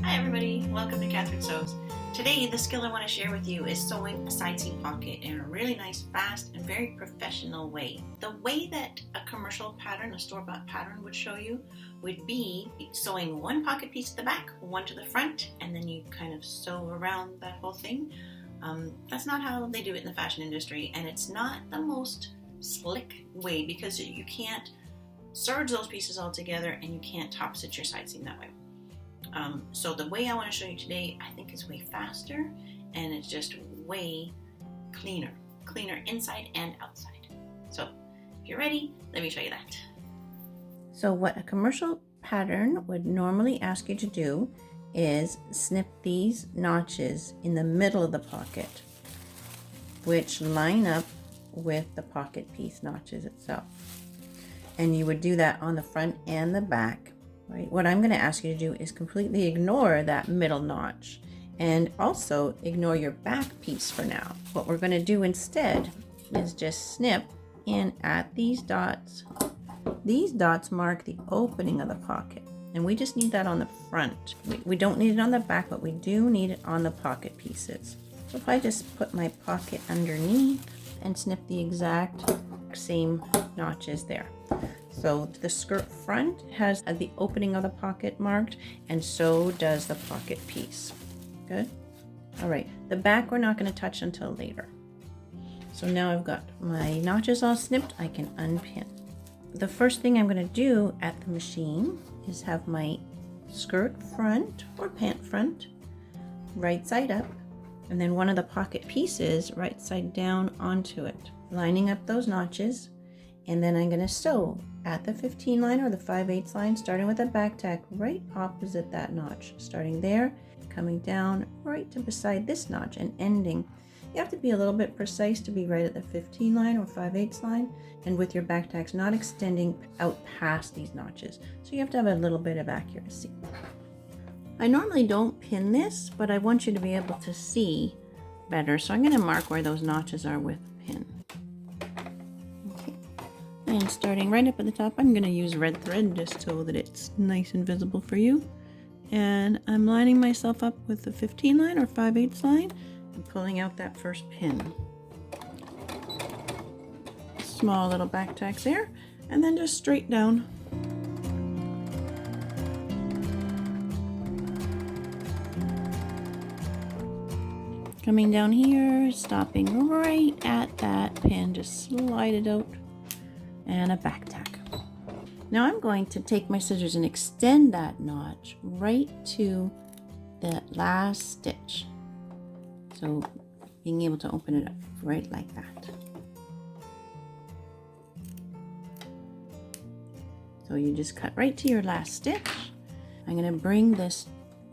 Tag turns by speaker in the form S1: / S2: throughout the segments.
S1: Hi everybody, welcome to Catherine Sews. Today the skill I want to share with you is sewing a side seam pocket in a really nice, fast, and very professional way. The way that a commercial pattern, a store-bought pattern would show you would be sewing one pocket piece to the back, one to the front, and then you kind of sew around that whole thing. That's not how they do it in the fashion industry, and it's not the most slick way because you can't serge those pieces all together and you can't top stitch your side seam that way. So the way I want to show you today, I think is way faster and it's just way cleaner inside and outside. So if you're ready, let me show you that. So what a commercial pattern would normally ask you to do is snip these notches in the middle of the pocket, which line up with the pocket piece notches itself. And you would do that on the front and the back. Right. What I'm going to ask you to do is completely ignore that middle notch and also ignore your back piece for now. What we're going to do instead is just snip in at these dots. These dots mark the opening of the pocket, and we just need that on the front. We don't need it on the back, but we do need it on the pocket pieces. So if I just put my pocket underneath and snip the exact same notches there. So the skirt front has the opening of the pocket marked, and so does the pocket piece. Good. All right, the back we're not going to touch until later. So now I've got my notches all snipped, I can unpin. The first thing I'm going to do at the machine is have my skirt front or pant front right side up, and then one of the pocket pieces right side down onto it, lining up those notches. And then I'm going to sew at the 15 line or the 5/8 line, starting with a back tack right opposite that notch, starting there, coming down right to beside this notch and ending. You have to be a little bit precise to be right at the 15 line or 5/8 line, and with your back tacks not extending out past these notches. So you have to have a little bit of accuracy. I normally don't pin this, but I want you to be able to see better. So I'm going to mark where those notches are with a pin. And starting right up at the top, I'm going to use red thread just so that it's nice and visible for you. And I'm lining myself up with the 15 line or 5/8 line and pulling out that first pin. Small little back tacks there, and then just straight down. Coming down here, stopping right at that pin, just slide it out. And a back tack. Now I'm going to take my scissors and extend that notch right to the last stitch. So being able to open it up right like that. So you just cut right to your last stitch. I'm going to bring this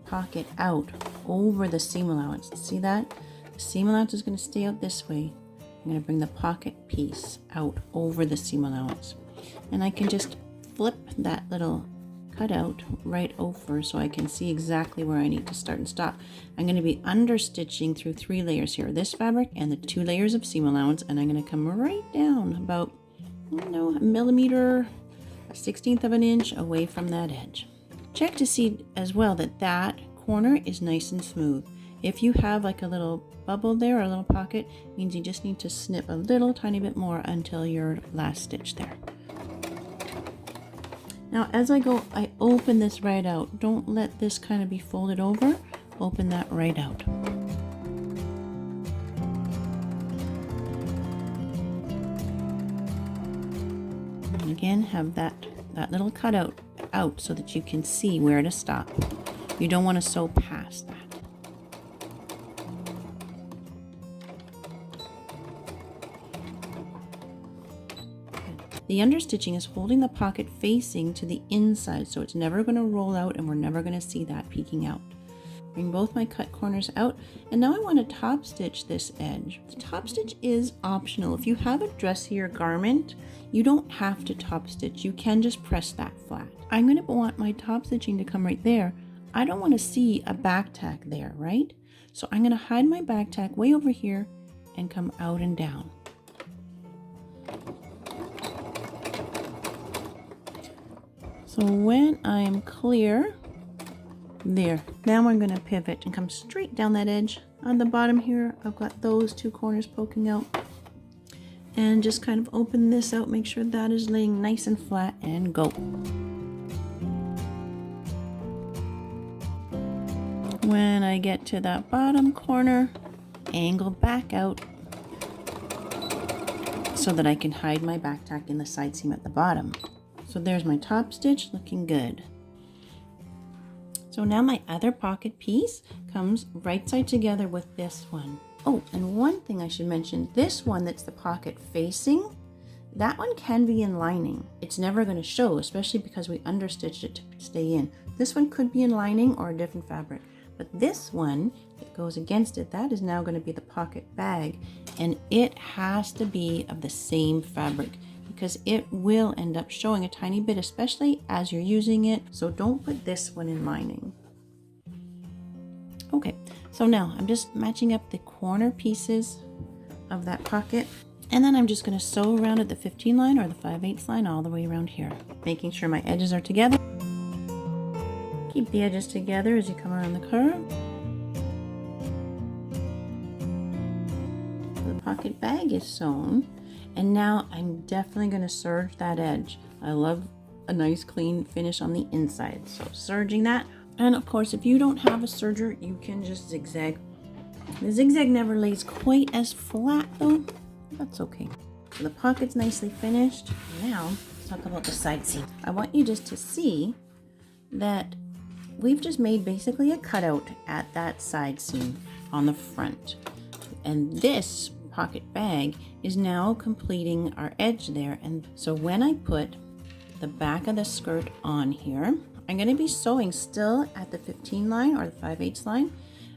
S1: pocket out over the seam allowance. See that? The seam allowance is going to stay out this way. I'm going to bring the pocket piece out over the seam allowance, and I can just flip that little cutout right over so I can see exactly where I need to start and stop. I'm going to be understitching through 3 layers here, this fabric and the 2 layers of seam allowance, and I'm going to come right down about, a millimeter, 1/16 of an inch away from that edge. Check to see as well that that corner is nice and smooth. If you have like a little bubble there or a little pocket, means you just need to snip a little tiny bit more until your last stitch there. Now as I go, I open this right out. Don't let this kind of be folded over. Open that right out. And again, have that little cutout out so that you can see where to stop. You don't want to sew past that. The understitching is holding the pocket facing to the inside, so it's never going to roll out and we're never going to see that peeking out. Bring both my cut corners out, and now I want to top stitch this edge. The top stitch is optional. If you have a dressier garment, you don't have to top stitch. You can just press that flat. I'm going to want my top stitching to come right there. I don't want to see a back tack there, right? So I'm going to hide my back tack way over here and come out and down. So when I am clear There. Now I'm going to pivot and come straight down that edge. On the bottom here, I've got those two corners poking out. And just kind of open this out, make sure that is laying nice and flat, and go. When I get to that bottom corner, angle back out so that I can hide my back tack in the side seam at the bottom. So there's my top stitch looking good. So now my other pocket piece comes right side together with this one. Oh, and one thing I should mention, this one that's the pocket facing, that one can be in lining. It's never going to show, especially because we understitched it to stay in. This one could be in lining or a different fabric. But this one that goes against it, that is now going to be the pocket bag, and it has to be of the same fabric because it will end up showing a tiny bit, especially as you're using it. So don't put this one in lining. Okay, so now I'm just matching up the corner pieces of that pocket, and then I'm just going to sew around at the 15 line or the 5/8 line all the way around here, making sure my edges are together. Keep the edges together as you come around the curve. The pocket bag is sewn, and now I'm definitely going to serge that edge. I love a nice clean finish on the inside, so serging that. And of course, if you don't have a serger, you can just zigzag. The zigzag never lays quite as flat though. That's okay. So the pocket's nicely finished. Now let's talk about the side seam. I want you just to see that we've just made basically a cutout at that side seam on the front. And this pocket bag is now completing our edge there. And so when I put the back of the skirt on here, I'm going to be sewing still at the 15 line or the 5/8 line.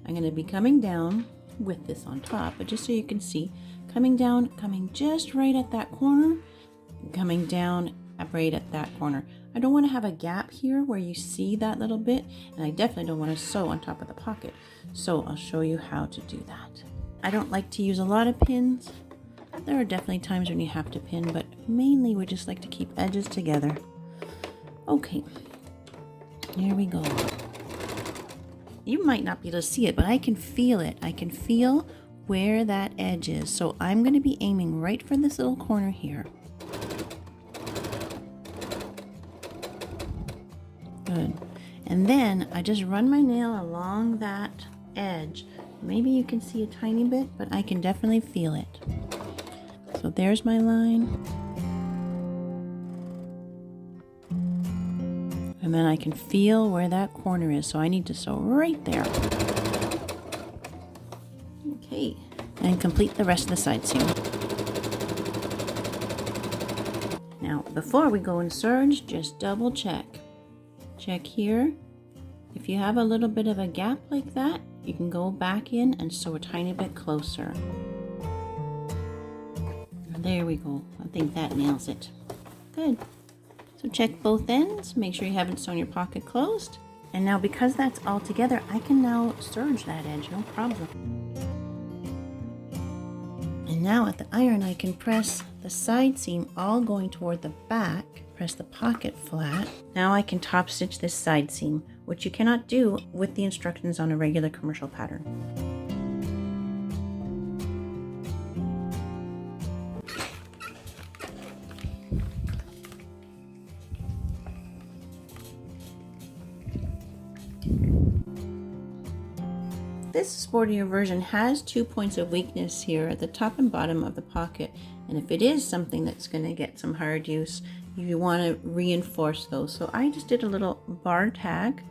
S1: I'm going to be coming down with this on top, but just so you can see, coming down, coming just right at that corner, coming down right at that corner. I don't want to have a gap here where you see that little bit, and I definitely don't want to sew on top of the pocket. So I'll show you how to do that. I don't like to use a lot of pins. There are definitely times when you have to pin, but mainly we just like to keep edges together. Okay, here we go. You might not be able to see it, but I can feel it. I can feel where that edge is. So I'm going to be aiming right for this little corner here. Good. And then I just run my nail along that edge. Maybe you can see a tiny bit, but I can definitely feel it. So there's my line. And then I can feel where that corner is. So I need to sew right there. Okay. And complete the rest of the side seam. Now, before we go and serge, just double check. Check here. If you have a little bit of a gap like that, you can go back in and sew a tiny bit closer. There we go. I think that nails it. Good. So check both ends. Make sure you haven't sewn your pocket closed. And now because that's all together, I can now serge that edge, no problem. And now at the iron, I can press the side seam all going toward the back. Press the pocket flat. Now I can top stitch this side seam, which you cannot do with the instructions on a regular commercial pattern. This sportier version has 2 points of weakness here at the top and bottom of the pocket, and if it is something that's going to get some hard use, you want to reinforce those. So I just did a little bar tack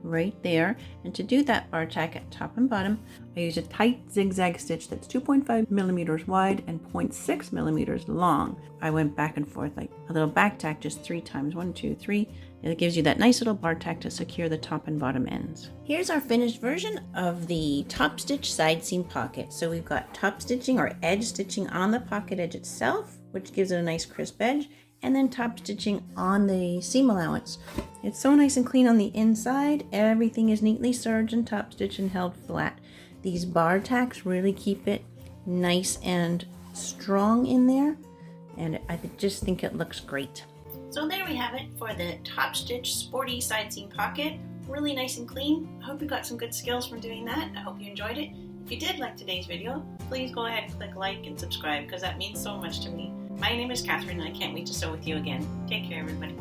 S1: right there, and to do that bar tack at top and bottom, I used a tight zigzag stitch that's 2.5 millimeters wide and 0.6 millimeters long. I went back and forth like a little back tack just 3 times, 1, 2, 3. And it gives you that nice little bar tack to secure the top and bottom ends. Here's our finished version of the top stitch side seam pocket. So we've got top stitching or edge stitching on the pocket edge itself, which gives it a nice crisp edge, and then top stitching on the seam allowance. It's so nice and clean on the inside. Everything is neatly serged and top stitched and held flat. These bar tacks really keep it nice and strong in there, and I just think it looks great. So there we have it for the Topstitch Sporty Side Seam Pocket. really nice and clean. I hope you got some good skills from doing that. I hope you enjoyed it. If you did like today's video, please go ahead and click like and subscribe because that means so much to me. My name is Catherine and I can't wait to sew with you again. Take care, everybody.